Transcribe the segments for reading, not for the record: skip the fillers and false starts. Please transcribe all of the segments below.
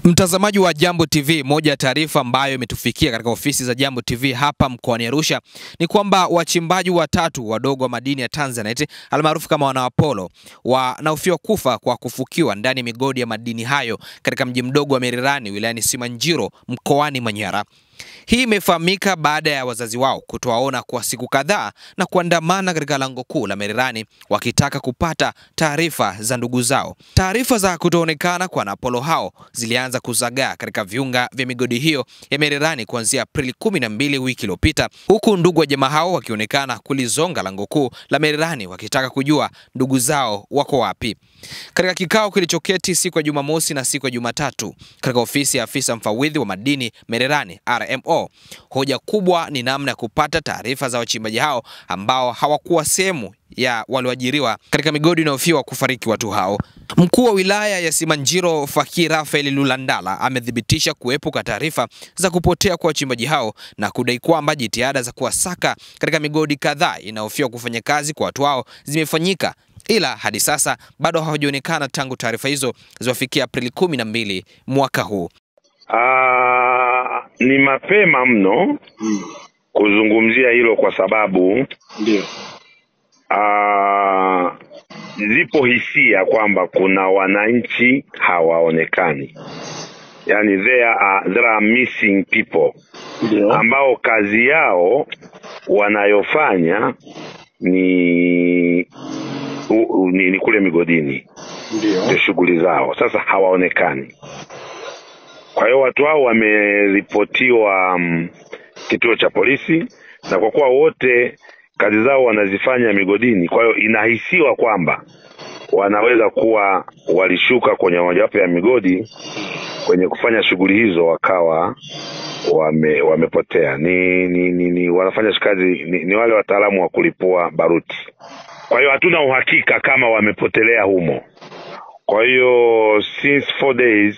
Mtazamaji wa Jambo TV, moja ya taarifa ambayo imetufikia katika ofisi za Jambo TV hapa mkoani Arusha ni kwamba wachimbaji watatu wadogo wa madini ya Tanzanite almaarufu kama wana Apollo wanahofiwa kufa kwa kufukiwa ndani ya migodi ya madini hayo katika mji mdogo wa Mererani wilayani Simanjiro mkoani Manyara. Hii imefahamika baada ya wazazi wao kutowaona kwa siku kadhaa na kuandamana katika lango kuu la Mererani wakitaka kupata taarifa za ndugu zao. Taarifa za kutoonekana kwa Apollo hao zilianza kuzagaa katika viunga vya migodi hiyo ya Mererani kuanzia Aprili 12 wiki iliyopita, huku ndugu wa jamaa hao wakionekana kulizonga lango kuu la Mererani wakitaka kujua ndugu zao wako wapi. Katika kikao kilichoketi siku ya Jumamosi na siku ya Jumatatu katika ofisi ya afisa mfawidhi wa madini Mererani RMO, hoja kubwa ni namna ya kupata taarifa za wachimbaji hao ambao hawakuwa sehemu ya walioajiriwa katika migodi inayofiwa kufariki watu hao. Mkuu wa wilaya ya Simanjiro Fakir Rafael Lulandala amethibitisha kuwepo kwa taarifa za kupotea kwa wachimbaji hao na kudai kwamba jitihada za kuwasaka katika migodi kadhaa inayofiwa kufanya kazi kwa watu hao zimefanyika, ila hadi sasa bado hawajaonekana tangu taarifa hizo ziwafikia Aprili 12 mwaka huu. Ni mapema mno kuzungumzia hilo kwa sababu ndio zipo hisia kwamba kuna wananchi hawaonekani. Yani there are missing people ambao kazi yao wanayofanya ni kule migodini. Ndio shughuli zao. Sasa hawaonekani. Kwa hiyo watu hao wameripotiwa kituo cha polisi, na kwa kuwa wote kazi zao wanazifanya migodini, kwa hiyo inahisiwa kwamba wanaweza kuwa walishuka kwenye mojawapo ya migodi kwenye kufanya shughuli hizo wakawa wamepotea. Ni wanafanya kazi ni wale wataalamu wa kulipua baruti. Kwa hiyo hatuna uhakika kama wamepotelea humo. Kwa hiyo since 4 days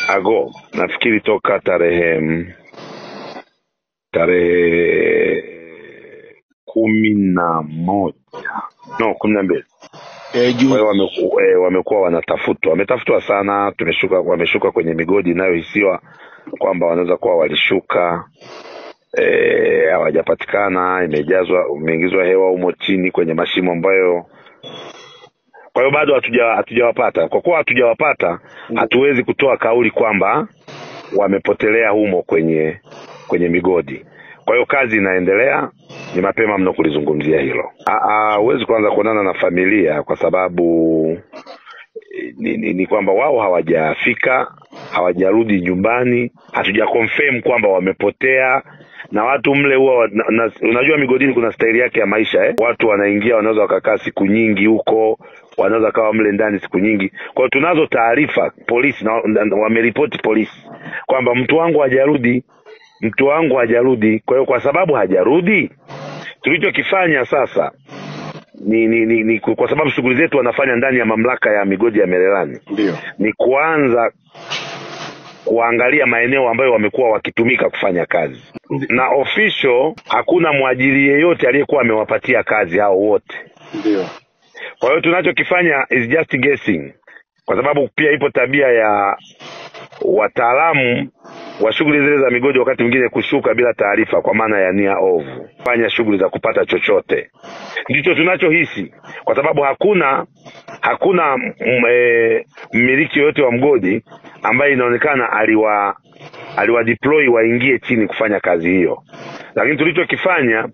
ago, nafikiri toka tarehe 12. Wamekuwa wanatafutwa. Wametafutwa sana, wameshuka kwenye migodi inayohisiwa kwamba wanaweza kuwa walishuka, hawajapatikana, imeingizwa hewa humo chini kwenye mashimo ambayo. Kwa hiyo bado hatujawapata. Kwa kuwa hatujawapata, hatuwezi kutoa kauli kwamba wamepotelea humo kwenye migodi. Kwa hiyo kazi inaendelea, ni mapema mno kulizungumzia hilo. Huwezi kuanza kuonana na familia kwa sababu ni kwamba wao hawajafika, hawajarudi nyumbani, hatujaconfirm kwamba wamepotea. Na watu mle huwa unajua migodini kuna staili yake ya maisha Watu wanaingia, wanaweza wakakaa siku nyingi huko, wanaweza kawa mle ndani siku nyingi. Kwa hiyo tunazo taarifa, polisi na wameripoti polisi kwamba mtu wangu hajarudi. Kwa hiyo kwa sababu hajarudi, tulichokifanya sasa ni kwa sababu shughuli zetu wanafanya ndani ya mamlaka ya migodi ya Mererani. Ndio. Ni kuanza kuangalia maeneo ambayo wamekuwa wakitumika kufanya kazi. Na official hakuna mwajiri yeyote aliyekuwa amewapatia kazi hao wote. Ndio. Kwa hiyo tunachokifanya is just guessing, kwa sababu pia ipo tabia ya wataalamu wa shughuli zile za migodi wakati mwingine kushuka bila taarifa, kwa maana ya nia ovu, fanya shughuli za kupata chochote. Ndicho tunachohisi, kwa sababu hakuna mmiliki yote wa mgodi ambaye inaonekana aliwadeploy waingie chini kufanya kazi hiyo. Lakini tulichokifanya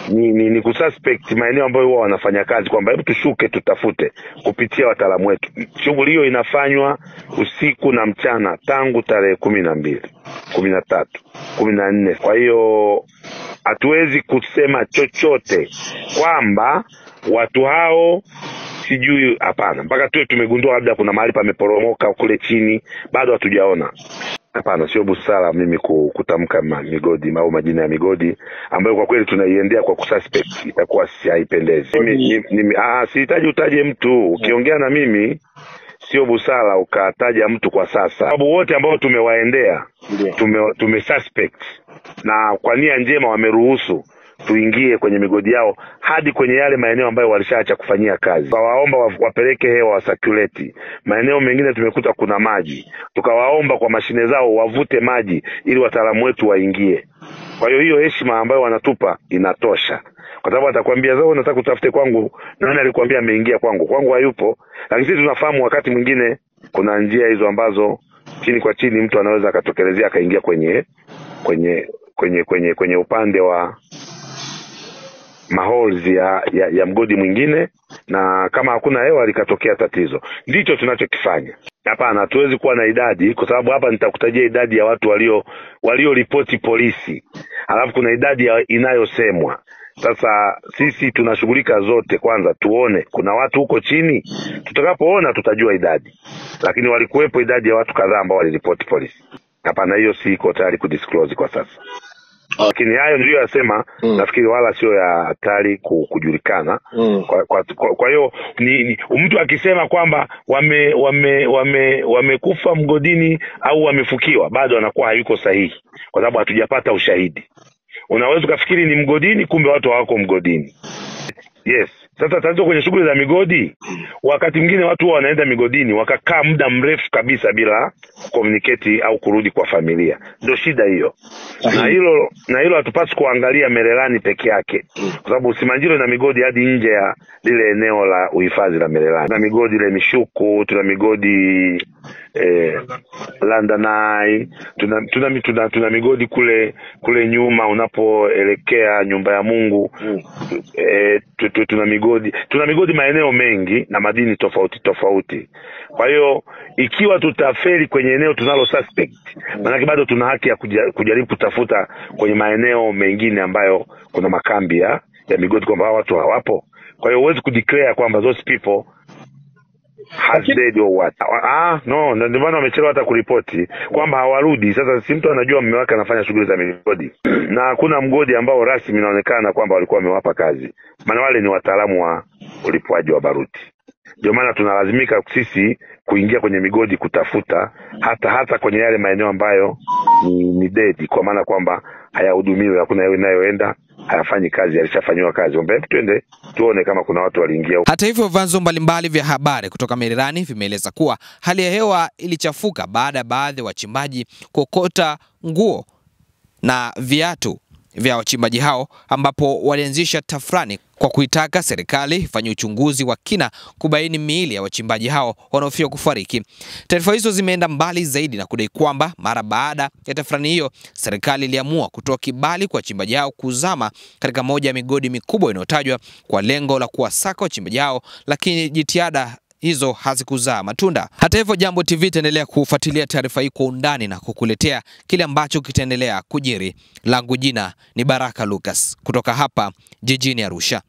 ni kususpect maeneo ambayo huwa wanafanya kazi, kwamba hebu tushuke tutafute kupitia wataalamu wetu. Shughuli hiyo inafanywa usiku na mchana tangu tarehe 12, 13, 14. Kwa hiyo hatuwezi kusema chochote kwamba watu hao sijui, hapana. Mpaka tumegundua labda kuna mahali pameporomoka kule chini, bado hatujaona. Hapana, sio busara mimi kutamka migodi au majina ya migodi ambayo kwa kweli tunaiendea kwa kususpect, itakuwa haipendezi. Sihitaji utaje mtu. Ukiongea na mimi sio busara ukataja mtu kwa sasa, sababu wote ambao tumewaendea tumesuspect, na kwa nia njema wameruhusu tuingie kwenye migodi yao hadi kwenye yale maeneo ambayo walishaacha kufanyia kazi. Tukawaomba wapeleke hewa wasakuleti. Maeneo mengine tumekuta kuna maji, tukawaomba kwa mashine zao wavute maji ili wataalamu wetu waingie. Kwa hiyo heshima ambayo wanatupa inatosha, kwa sababu atakwambia zao nataka kutafute kwangu, nani alikwambia ameingia kwangu? Kwangu hayupo. Lakini sisi tunafahamu wakati mwingine kuna njia hizo ambazo chini kwa chini mtu anaweza akatokelezea akaingia kwenye upande wa maholes ya mgodi mwingine, na kama hakuna hewa likatokea tatizo. Ndicho tunachokifanya. Hapana, hatuwezi kuwa na idadi, kwa sababu hapa nitakutajia idadi ya watu walioripoti polisi, alafu kuna idadi inayosemwa. Sasa sisi tunashughulika zote, kwanza tuone kuna watu huko chini, tutakapoona tutajua idadi. Lakini walikuwepo idadi ya watu kadhaa ambao waliripoti polisi. Hapana, hiyo siko tayari kudisclose kwa sasa. Lakini hayo ndio yasema, nafikiri wala sio ya hatari kujulikana. Kwa hiyo ni mtu akisema kwamba wamekufa mgodini au wamefukiwa, bado anakuwa hayuko sahihi, kwa sababu hatujapata ushahidi. Unaweza kufikiri ni mgodini, kumbe watu hawako mgodini. Yes. Sasa tatizo kwenye shughuli za migodi, wakati mwingine watu wanaenda migodini wakakaa muda mrefu kabisa bila communicate au kurudi kwa familia. Ndio shida hiyo. Na hilo hatupaswi kuangalia Mererani peke yake, kwa sababu Simanjiro na migodi hadi nje ya lile eneo la uhifadhi la Mererani. Tuna migodi ile Mishuku, tuna migodi Landanai, tuna migodi kule nyuma unapoelekea nyumba ya Mungu. Tuna migodi maeneo mengi na madini tofauti. Kwa hiyo ikiwa tutafeli kwenye eneo tunalo suspect, maana bado tuna haki ya kujaribu kutafuta kwenye maeneo mengine ambayo kuna makambi ya migodi kwamba watu hawapo. Kwa hiyo huwezi kudeclare kwamba those people has dead or what. No, ndio maana wamechelewa hata kuripoti kwamba hawarudi. Sasa si mtu anajua mume wake anafanya shughuli za migodi, na hakuna mgodi ambao rasmi inaonekana kwamba walikuwa wamewapa kazi, maana wale ni wataalamu wa ulipuaji wa baruti. Ndio maana tunalazimika sisi kuingia kwenye migodi kutafuta hata kwenye yale maeneo ambayo ni dead, kwa maana kwamba hayahudumiwi, hakuna hewa inayoenda, hayafanyi kazi, alishafanywa kazi. Ombe twende tuone kama kuna watu waliingia. Hata hivyo, vyanzo mbalimbali vya habari kutoka Mererani vimeeleza kuwa hali ya hewa ilichafuka baada ya baadhi ya wachimbaji kuokota nguo na viatu vya wachimbaji hao, ambapo walianzisha tafrani kwa kuitaka serikali ifanye uchunguzi wa kina kubaini miili ya wachimbaji hao wanaofia kufariki. Taarifa hizo zimeenda mbali zaidi na kudai kwamba mara baada ya tafrani hiyo, serikali iliamua kutoa kibali kwa wachimbaji hao kuzama katika moja ya migodi mikubwa inayotajwa kwa lengo la kuwasaka wachimbaji hao, lakini jitihada hizo hazikuzaa matunda. Hata hivyo, Jambo TV itaendelea kufuatilia taarifa hii kwa undani na kukuletea kile ambacho kitaendelea kujiri. Langu jina ni Baraka Lucas kutoka hapa jijini Arusha.